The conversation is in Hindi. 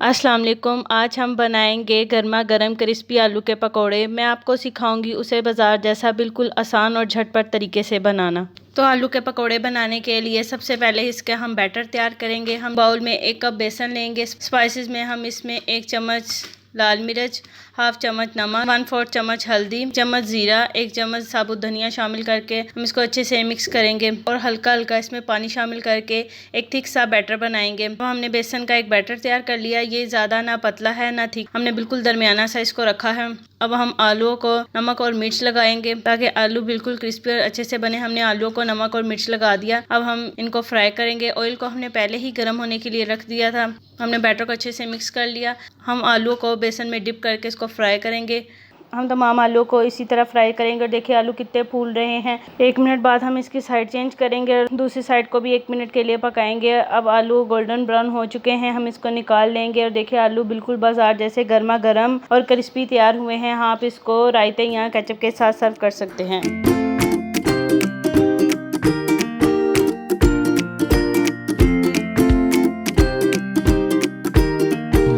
अस्सलाम वालेकुम। आज हम बनाएंगे गर्मा गर्म क्रिस्पी आलू के पकोड़े। मैं आपको सिखाऊंगी उसे बाज़ार जैसा बिल्कुल आसान और झटपट तरीके से बनाना। तो आलू के पकोड़े बनाने के लिए सबसे पहले इसका हम बैटर तैयार करेंगे। हम बाउल में 1 कप बेसन लेंगे। स्पाइसेस में हम इसमें 1 चम्मच लाल मिर्च, हाफ चम्मच नमक, 1/4 चम्मच हल्दी, चम्मच जीरा, 1 चम्मच साबुत धनिया शामिल करके हम इसको अच्छे से मिक्स करेंगे और हल्का हल्का इसमें पानी शामिल करके एक थिक सा बैटर बनाएंगे। तो हमने बेसन का एक बैटर तैयार कर लिया। ये ज़्यादा ना पतला है ना थिक, हमने बिल्कुल दरमियाना सा इसको रखा है। अब हम आलूओं को नमक और मिर्च लगाएंगे ताकि आलू बिल्कुल क्रिस्पी और अच्छे से बने। हमने आलूओं को नमक और मिर्च लगा दिया। अब हम इनको फ्राई करेंगे। ऑयल को हमने पहले ही गर्म होने के लिए रख दिया था। हमने बैटर को अच्छे से मिक्स कर लिया। हम आलूओं को बेसन में डिप करके इसको फ्राई करेंगे। हम तमाम आलू को इसी तरह फ्राई करेंगे और देखिए आलू कितने फूल रहे हैं। 1 मिनट बाद हम इसकी साइड चेंज करेंगे और दूसरी साइड को भी 1 मिनट के लिए पकाएंगे। अब आलू गोल्डन ब्राउन हो चुके हैं, हम इसको निकाल लेंगे और देखिए आलू बिल्कुल बाजार जैसे गर्मा गर्म और क्रिस्पी तैयार हुए हैं। आप इसको रायते या केचप के साथ सर्व कर सकते हैं।